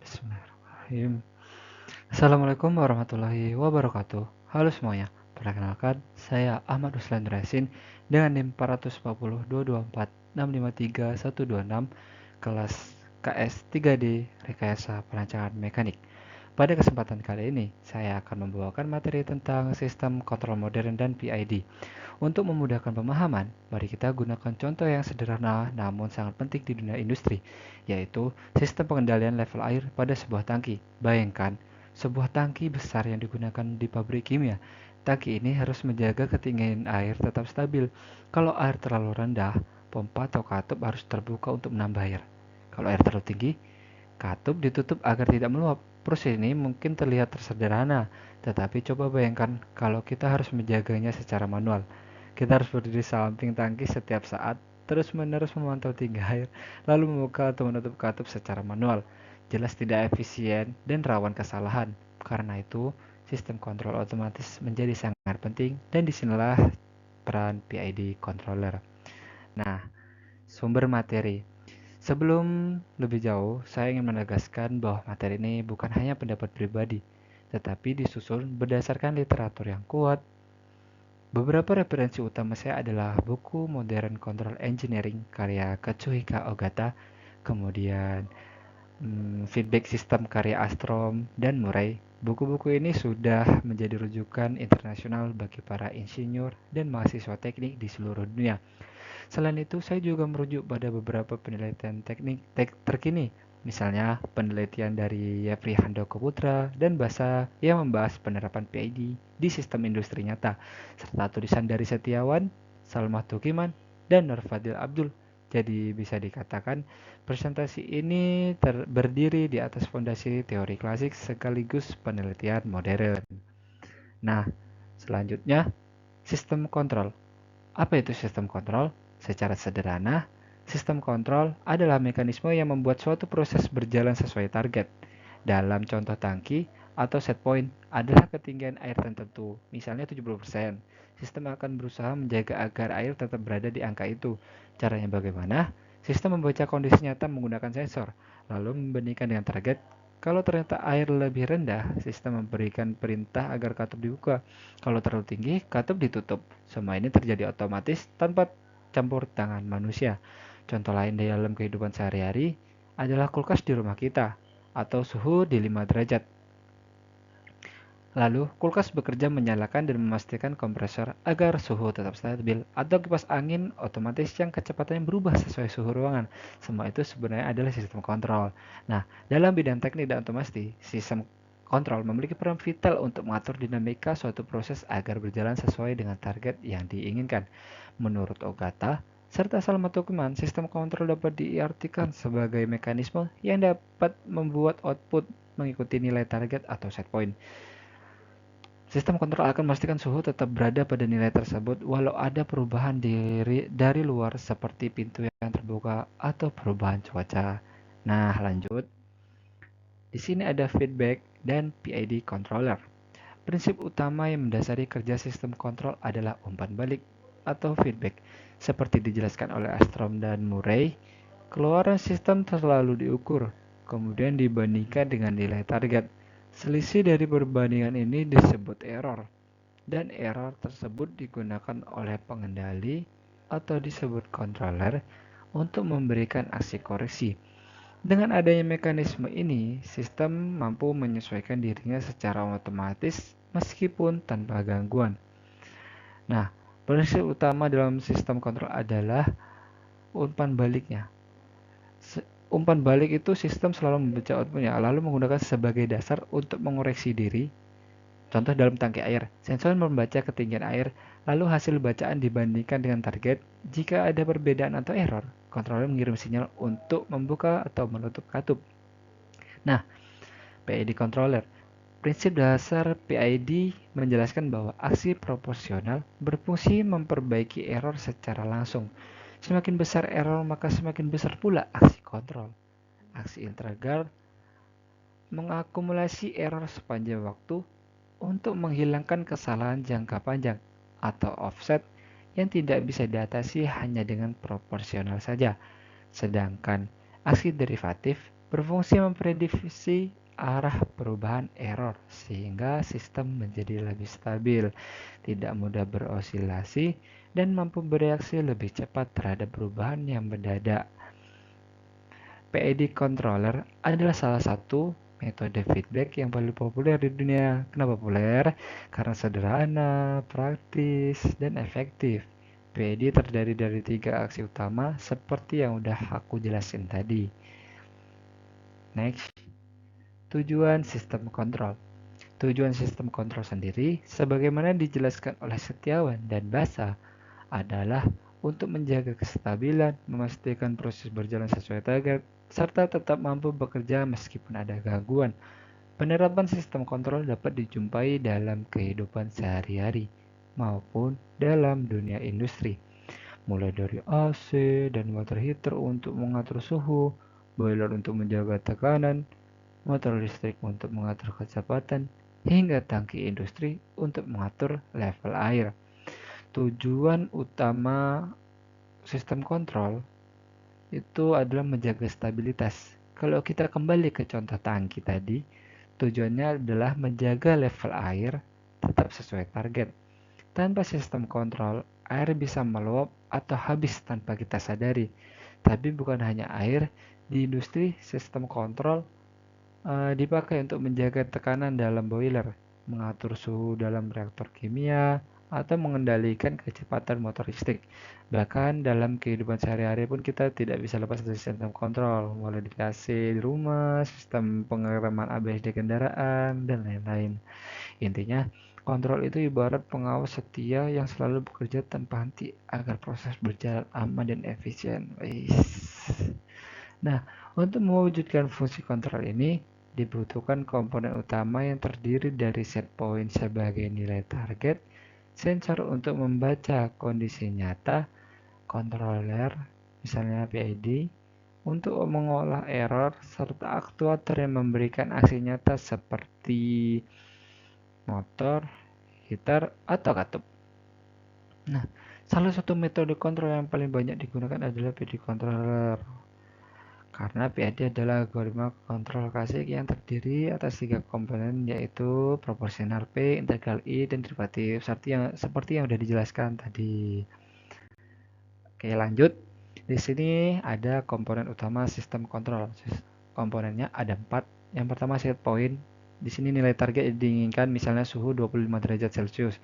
Bismillahirrahmanirrahim. Assalamualaikum warahmatullahi wabarakatuh. Halo semuanya, perkenalkan saya Ahmad Ruslan Resin dengan NIM 4402246531126 kelas KS 3D Rekayasa Perancangan Mekanik. Pada kesempatan kali ini, saya akan membawakan materi tentang sistem kontrol modern dan PID. Untuk memudahkan pemahaman, mari kita gunakan contoh yang sederhana namun sangat penting di dunia industri, yaitu sistem pengendalian level air pada sebuah tangki. Bayangkan, sebuah tangki besar yang digunakan di pabrik kimia. Tangki ini harus menjaga ketinggian air tetap stabil. Kalau air terlalu rendah, pompa atau katup harus terbuka untuk menambah air. Kalau air terlalu tinggi, katup ditutup agar tidak meluap. Proses ini mungkin terlihat sederhana, tetapi coba bayangkan kalau kita harus menjaganya secara manual. Kita harus berdiri samping tangki setiap saat, terus-menerus memantau tinggi air, lalu membuka atau menutup katup secara manual. Jelas tidak efisien dan rawan kesalahan. Karena itu, sistem kontrol otomatis menjadi sangat penting dan disinilah peran PID controller. Nah, sumber materi. Sebelum lebih jauh, saya ingin menegaskan bahwa materi ini bukan hanya pendapat pribadi, tetapi disusun berdasarkan literatur yang kuat. Beberapa referensi utama saya adalah buku Modern Control Engineering karya Katsuhika Ogata, kemudian Feedback System karya Astrom dan Murray. Buku-buku ini sudah menjadi rujukan internasional bagi para insinyur dan mahasiswa teknik di seluruh dunia. Selain itu, saya juga merujuk pada beberapa penelitian teknik terkini, misalnya penelitian dari Jeffrey Handoko Putra dan Basa yang membahas penerapan PID di sistem industri nyata, serta tulisan dari Setiawan, Salma Tukiman, dan Nur Fadil Abdul. Jadi bisa dikatakan presentasi ini berdiri di atas fondasi teori klasik sekaligus penelitian modern. Nah, selanjutnya sistem kontrol. Apa itu sistem kontrol? Secara sederhana, sistem kontrol adalah mekanisme yang membuat suatu proses berjalan sesuai target. Dalam contoh tangki atau set point adalah ketinggian air tertentu, misalnya 70%. Sistem akan berusaha menjaga agar air tetap berada di angka itu. Caranya bagaimana? Sistem membaca kondisi nyata menggunakan sensor, lalu membandingkan dengan target. Kalau ternyata air lebih rendah, sistem memberikan perintah agar katup dibuka. Kalau terlalu tinggi, katup ditutup. Semua ini terjadi otomatis tanpa campur tangan manusia. Contoh lain dalam kehidupan sehari-hari adalah kulkas di rumah kita atau suhu di 5 derajat. Lalu, kulkas bekerja menyalakan dan memastikan kompresor agar suhu tetap stabil, atau kipas angin otomatis yang kecepatannya berubah sesuai suhu ruangan. Semua itu sebenarnya adalah sistem kontrol. Nah, dalam bidang teknik dan otomasi, sistem kontrol memiliki peran vital untuk mengatur dinamika suatu proses agar berjalan sesuai dengan target yang diinginkan. Menurut Ogata, serta Salma Tukiman, sistem kontrol dapat diartikan sebagai mekanisme yang dapat membuat output mengikuti nilai target atau set point. Sistem kontrol akan memastikan suhu tetap berada pada nilai tersebut walau ada perubahan dari luar seperti pintu yang terbuka atau perubahan cuaca. Nah, lanjut. Di sini ada feedback dan PID controller. Prinsip utama yang mendasari kerja sistem kontrol adalah umpan balik atau feedback. Seperti dijelaskan oleh Astrom dan Murray, keluaran sistem selalu diukur, kemudian dibandingkan dengan nilai target. Selisih dari perbandingan ini disebut error, dan error tersebut digunakan oleh pengendali atau disebut controller untuk memberikan aksi koreksi. Dengan adanya mekanisme ini, sistem mampu menyesuaikan dirinya secara otomatis meskipun tanpa gangguan. Nah, prinsip utama dalam sistem kontrol adalah umpan baliknya. Umpan balik itu sistem selalu membaca outputnya, lalu menggunakan sebagai dasar untuk mengoreksi diri. Contoh dalam tangki air, sensor membaca ketinggian air, lalu hasil bacaan dibandingkan dengan target. Jika ada perbedaan atau error, controller mengirim sinyal untuk membuka atau menutup katup. Nah, PID controller. Prinsip dasar PID menjelaskan bahwa aksi proporsional berfungsi memperbaiki error secara langsung. Semakin besar error, maka semakin besar pula aksi kontrol. Aksi integral mengakumulasi error sepanjang waktu untuk menghilangkan kesalahan jangka panjang atau offset yang tidak bisa diatasi hanya dengan proporsional saja. Sedangkan aksi derivatif berfungsi memprediksi arah perubahan error sehingga sistem menjadi lebih stabil, tidak mudah berosilasi, dan mampu bereaksi lebih cepat terhadap perubahan yang mendadak. PID controller adalah salah satu metode feedback yang paling populer di dunia. Kenapa populer? Karena sederhana, praktis, dan efektif. PID terdiri dari 3 aksi utama seperti yang udah aku jelasin tadi. Next, tujuan sistem kontrol. Tujuan sistem kontrol sendiri, sebagaimana dijelaskan oleh Setiawan dan Basa, adalah untuk menjaga kestabilan, memastikan proses berjalan sesuai target, serta tetap mampu bekerja meskipun ada gangguan. Penerapan sistem kontrol dapat dijumpai dalam kehidupan sehari-hari maupun dalam dunia industri, mulai dari AC dan water heater untuk mengatur suhu, boiler untuk menjaga tekanan, motor listrik untuk mengatur kecepatan, hingga tangki industri untuk mengatur level air. Tujuan utama sistem kontrol itu adalah menjaga stabilitas. Kalau kita kembali ke contoh tangki tadi, tujuannya adalah menjaga level air tetap sesuai target. Tanpa sistem kontrol, air bisa meluap atau habis tanpa kita sadari. Tapi bukan hanya air, di industri sistem kontrol dipakai untuk menjaga tekanan dalam boiler, mengatur suhu dalam reaktor kimia, atau mengendalikan kecepatan motor listrik. Bahkan dalam kehidupan sehari-hari pun kita tidak bisa lepas dari sistem kontrol, mulai dari AC di rumah, sistem pengereman ABS di kendaraan, dan lain-lain. Intinya, kontrol itu ibarat pengawas setia yang selalu bekerja tanpa henti agar proses berjalan aman dan efisien. Nah, untuk mewujudkan fungsi kontrol ini, dibutuhkan komponen utama yang terdiri dari set point sebagai nilai target, sensor untuk membaca kondisi nyata, controller, misalnya PID, untuk mengolah error, serta aktuator yang memberikan aksi nyata seperti motor, heater, atau katup. Nah, salah satu metode kontrol yang paling banyak digunakan adalah PID controller. Karena PID adalah algoritma kontrol klasik yang terdiri atas 3 komponen yaitu proporsional P, integral I, dan derivatif seperti yang sudah dijelaskan tadi. Oke, lanjut. Di sini ada komponen utama sistem kontrol. Komponennya ada 4. Yang pertama set point. Di sini nilai target diinginkan misalnya suhu 25 derajat Celcius.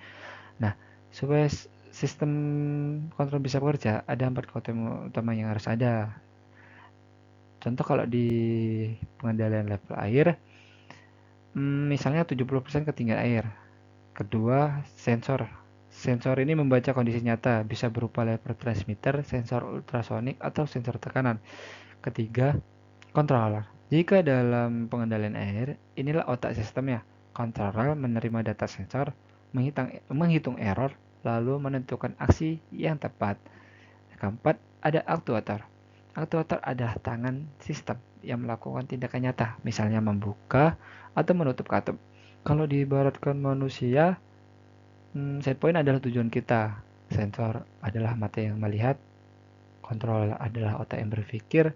Nah, supaya sistem kontrol bisa bekerja, ada 4 komponen utama yang harus ada. Contoh kalau di pengendalian level air, misalnya 70% ketinggian air. Kedua, sensor. Sensor ini membaca kondisi nyata, bisa berupa level transmitter, sensor ultrasonik, atau sensor tekanan. Ketiga, controller. Jika dalam pengendalian air, inilah otak sistemnya. Controller menerima data sensor, menghitung error, lalu menentukan aksi yang tepat. Keempat, ada aktuator. Aktuator adalah tangan sistem yang melakukan tindakan nyata, misalnya membuka atau menutup katup. Kalau diibaratkan manusia, set point adalah tujuan kita. Sensor adalah mata yang melihat, controller adalah otak yang berpikir,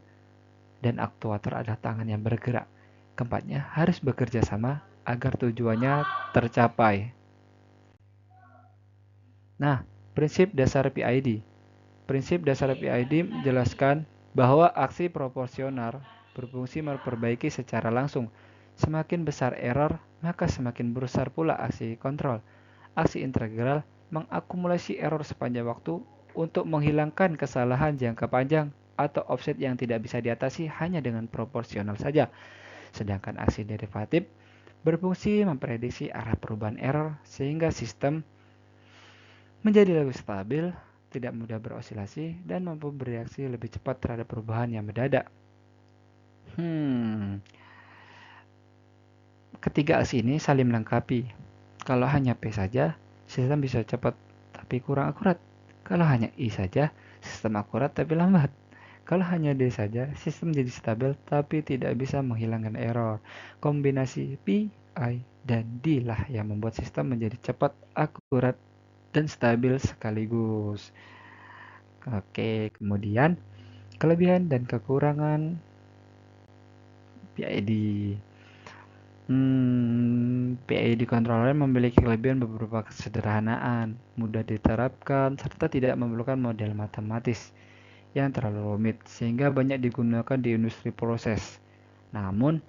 dan aktuator adalah tangan yang bergerak. Keempatnya harus bekerja sama agar tujuannya tercapai. Nah, prinsip dasar PID. Prinsip dasar PID menjelaskan bahwa aksi proporsional berfungsi memperbaiki secara langsung. Semakin besar error, maka semakin besar pula aksi kontrol. Aksi integral mengakumulasi error sepanjang waktu untuk menghilangkan kesalahan jangka panjang atau offset yang tidak bisa diatasi hanya dengan proporsional saja. Sedangkan aksi derivatif berfungsi memprediksi arah perubahan error sehingga sistem menjadi lebih stabil, tidak mudah berosilasi, dan mampu bereaksi lebih cepat terhadap perubahan yang mendadak. Ketiga aksi ini saling melengkapi. Kalau hanya P saja, sistem bisa cepat tapi kurang akurat. Kalau hanya I saja, sistem akurat tapi lambat. Kalau hanya D saja, sistem jadi stabil tapi tidak bisa menghilangkan error. Kombinasi P, I, dan D lah yang membuat sistem menjadi cepat, akurat, dan stabil sekaligus. Oke, kemudian kelebihan dan kekurangan PID. PID controller memiliki kelebihan beberapa kesederhanaan, mudah diterapkan, serta tidak memerlukan model matematis yang terlalu rumit, sehingga banyak digunakan di industri proses. Namun,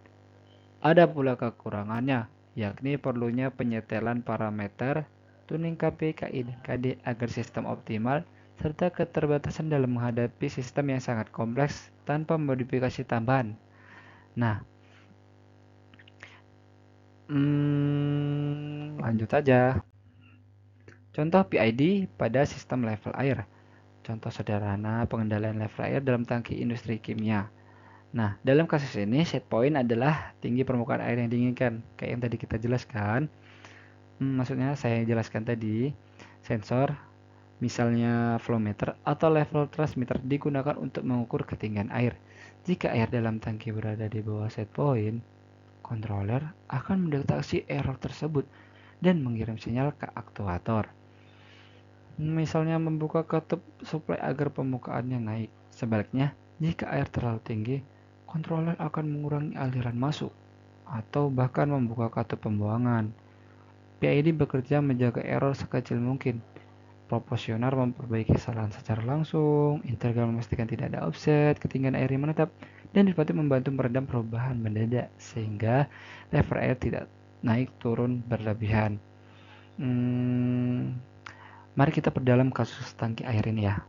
ada pula kekurangannya, yakni perlunya penyetelan parameter, tuning KPI dan KD agar sistem optimal, serta keterbatasan dalam menghadapi sistem yang sangat kompleks tanpa modifikasi tambahan. Nah, lanjut aja. Contoh PID pada sistem level air. Contoh sederhana pengendalian level air dalam tangki industri kimia. Nah, dalam kasus ini set point adalah tinggi permukaan air yang diinginkan. Kayak yang tadi kita jelaskan. Maksudnya saya jelaskan tadi, sensor, misalnya flow meter atau level transmitter digunakan untuk mengukur ketinggian air. Jika air dalam tangki berada di bawah set point, controller akan mendeteksi error tersebut dan mengirim sinyal ke aktuator. Misalnya membuka katup suplai agar permukaannya naik. Sebaliknya, jika air terlalu tinggi, controller akan mengurangi aliran masuk atau bahkan membuka katup pembuangan. PID bekerja menjaga error sekecil mungkin. Proporsional memperbaiki kesalahan secara langsung, integral memastikan tidak ada offset, ketinggian air yang menetap, dan derivatif membantu meredam perubahan mendadak sehingga level air tidak naik turun berlebihan. Mari kita perdalam kasus tangki air ini ya.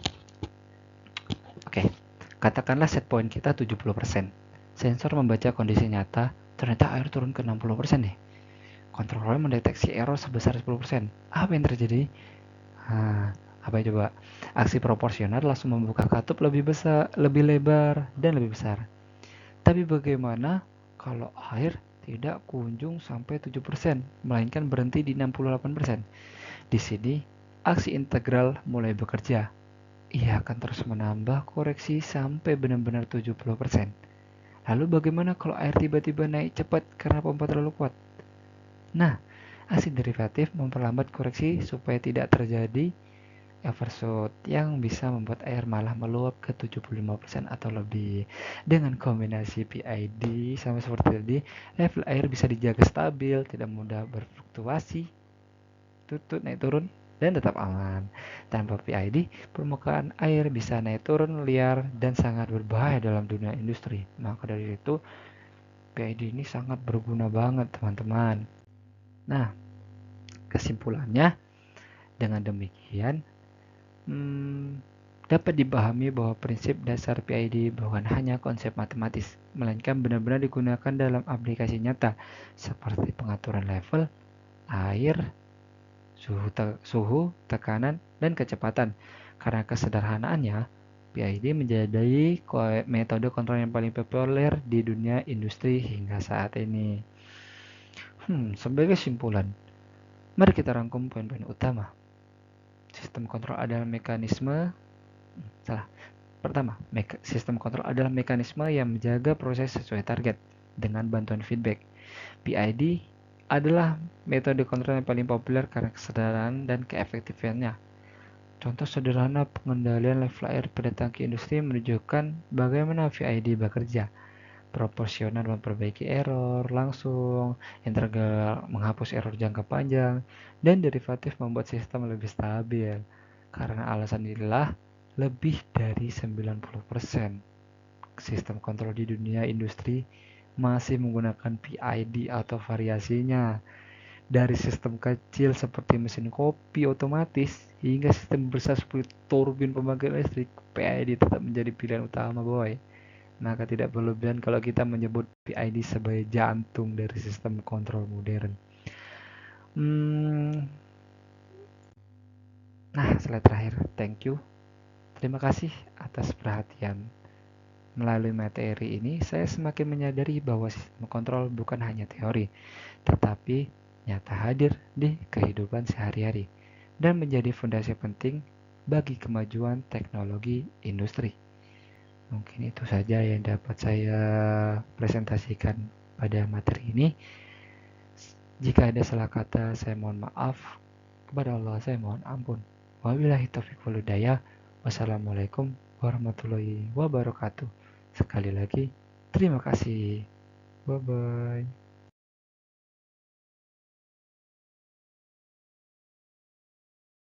Oke, katakanlah set point kita 70%. Sensor membaca kondisi nyata, ternyata air turun ke 60% nih. Controller mendeteksi error sebesar 10%. Apa yang terjadi? Apa coba? Aksi proporsional langsung membuka katup lebih besar, lebih lebar, dan lebih besar. Tapi bagaimana kalau air tidak kunjung sampai 7%, melainkan berhenti di 68%? Di sini, aksi integral mulai bekerja. Ia akan terus menambah koreksi sampai benar-benar 70%. Lalu bagaimana kalau air tiba-tiba naik cepat karena pompa terlalu kuat? Nah, aksi derivatif memperlambat koreksi supaya tidak terjadi overshoot yang bisa membuat air malah meluap ke 75% atau lebih. Dengan kombinasi PID sama seperti tadi, level air bisa dijaga stabil, tidak mudah berfluktuasi, tutut naik turun, dan tetap aman. Tanpa PID, permukaan air bisa naik turun liar dan sangat berbahaya dalam dunia industri. Maka dari itu, PID ini sangat berguna banget, teman-teman. Nah, kesimpulannya, dengan demikian, dapat dipahami bahwa prinsip dasar PID bukan hanya konsep matematis, melainkan benar-benar digunakan dalam aplikasi nyata, seperti pengaturan level, air, suhu, tekanan, dan kecepatan. Karena kesederhanaannya, PID menjadi metode kontrol yang paling populer di dunia industri hingga saat ini. Sebagai kesimpulan, mari kita rangkum poin-poin utama. Sistem kontrol adalah Pertama, sistem kontrol adalah mekanisme yang menjaga proses sesuai target dengan bantuan feedback. PID adalah metode kontrol yang paling populer karena kesadaran dan keefektifannya. Contoh sederhana pengendalian level air pada tangki industri menunjukkan bagaimana PID bekerja. Proporsional memperbaiki error langsung, integral menghapus error jangka panjang, dan derivatif membuat sistem lebih stabil. Karena alasan inilah, lebih dari 90% sistem kontrol di dunia industri masih menggunakan PID atau variasinya. Dari sistem kecil seperti mesin kopi otomatis hingga sistem besar seperti turbin pembangkit listrik, PID tetap menjadi pilihan utama, boy. Maka tidak berlebihan kalau kita menyebut PID sebagai jantung dari sistem kontrol modern. Nah, slide terakhir. Thank you. Terima kasih atas perhatian. Melalui materi ini, saya semakin menyadari bahwa sistem kontrol bukan hanya teori, tetapi nyata hadir di kehidupan sehari-hari dan menjadi fondasi penting bagi kemajuan teknologi industri. Mungkin itu saja yang dapat saya presentasikan pada materi ini. Jika ada salah kata, saya mohon maaf. Kepada Allah, saya mohon ampun. Wabillahi taufiq wal hidayah. Wassalamualaikum warahmatullahi wabarakatuh. Sekali lagi, terima kasih. Bye-bye.